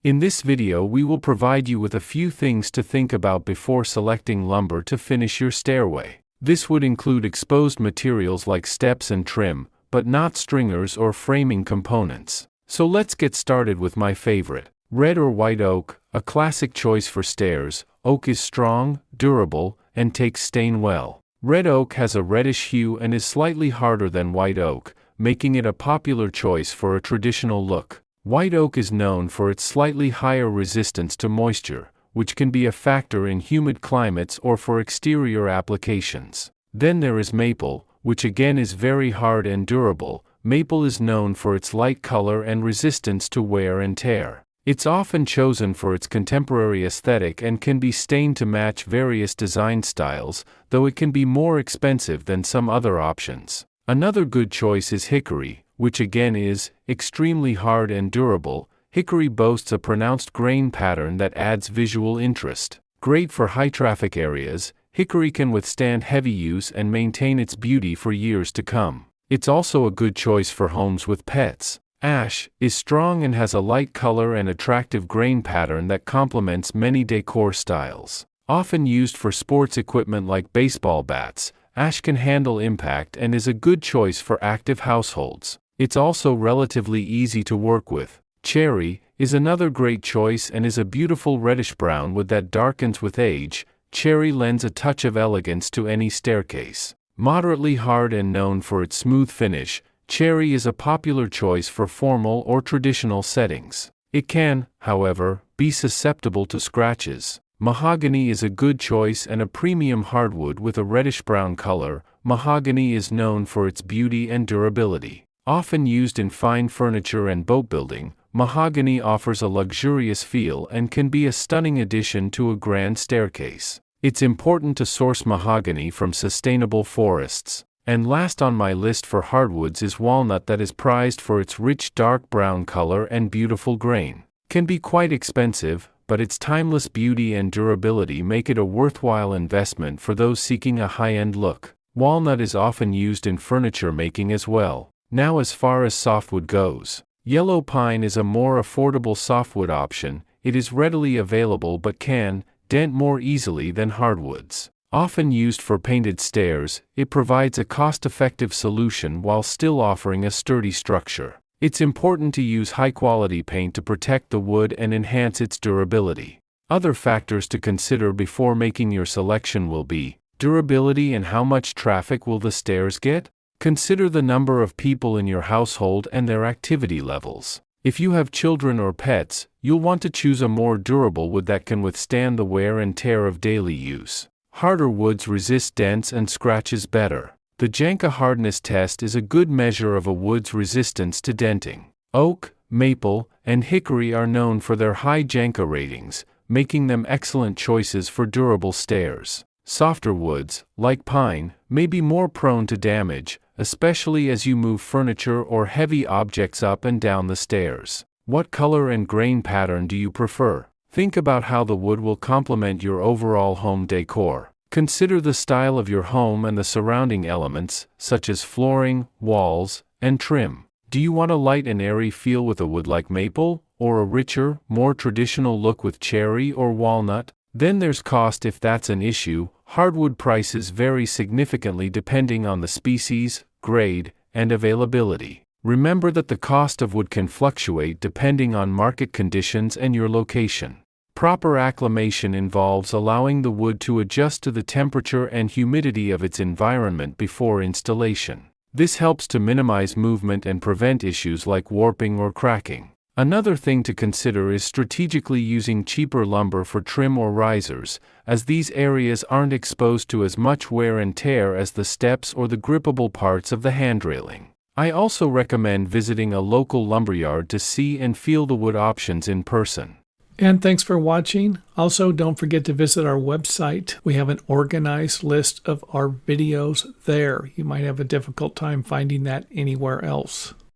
In this video we will provide you with a few things to think about before selecting lumber to finish your stairway. This would include exposed materials like steps and trim, but not stringers or framing components. So let's get started with my favorite. Red or white oak, a classic choice for stairs. Oak is strong, durable, and takes stain well. Red oak has a reddish hue and is slightly harder than white oak, making it a popular choice for a traditional look. White oak is known for its slightly higher resistance to moisture, which can be a factor in humid climates or for exterior applications. Then there is maple, which again is very hard and durable. Maple is known for its light color and resistance to wear and tear. It's often chosen for its contemporary aesthetic and can be stained to match various design styles, though it can be more expensive than some other options. Another good choice is hickory, which again is extremely hard and durable. Hickory boasts a pronounced grain pattern that adds visual interest. Great for high-traffic areas, hickory can withstand heavy use and maintain its beauty for years to come. It's also a good choice for homes with pets. Ash is strong and has a light color and attractive grain pattern that complements many decor styles. Often used for sports equipment like baseball bats, ash can handle impact and is a good choice for active households. It's also relatively easy to work with. Cherry is another great choice and is a beautiful reddish-brown wood that darkens with age. Cherry lends a touch of elegance to any staircase. Moderately hard and known for its smooth finish, cherry is a popular choice for formal or traditional settings. It can, however, be susceptible to scratches. Mahogany is a good choice and a premium hardwood with a reddish-brown color. Mahogany is known for its beauty and durability. Often used in fine furniture and boat building, mahogany offers a luxurious feel and can be a stunning addition to a grand staircase. It's important to source mahogany from sustainable forests. And last on my list for hardwoods is walnut that is prized for its rich dark brown color and beautiful grain. Can be quite expensive, but its timeless beauty and durability make it a worthwhile investment for those seeking a high-end look. Walnut is often used in furniture making as well. Now as far as softwood goes, yellow pine is a more affordable softwood option. It is readily available but can dent more easily than hardwoods. Often used for painted stairs, it provides a cost-effective solution while still offering a sturdy structure. It's important to use high-quality paint to protect the wood and enhance its durability. Other factors to consider before making your selection will be durability and how much traffic will the stairs get. Consider the number of people in your household and their activity levels. If you have children or pets, you'll want to choose a more durable wood that can withstand the wear and tear of daily use. Harder woods resist dents and scratches better. The Janka hardness test is a good measure of a wood's resistance to denting. Oak, maple, and hickory are known for their high Janka ratings, making them excellent choices for durable stairs. Softer woods, like pine, may be more prone to damage, especially as you move furniture or heavy objects up and down the stairs. What color and grain pattern do you prefer? Think about how the wood will complement your overall home decor. Consider the style of your home and the surrounding elements, such as flooring, walls, and trim. Do you want a light and airy feel with a wood like maple, or a richer, more traditional look with cherry or walnut? Then there's cost if that's an issue. Hardwood prices vary significantly depending on the species, grade, and availability. Remember that the cost of wood can fluctuate depending on market conditions and your location. Proper acclimation involves allowing the wood to adjust to the temperature and humidity of its environment before installation. This helps to minimize movement and prevent issues like warping or cracking. Another thing to consider is strategically using cheaper lumber for trim or risers, as these areas aren't exposed to as much wear and tear as the steps or the grippable parts of the handrailing. I also recommend visiting a local lumberyard to see and feel the wood options in person. And thanks for watching. Also, don't forget to visit our website. We have an organized list of our videos there. You might have a difficult time finding that anywhere else.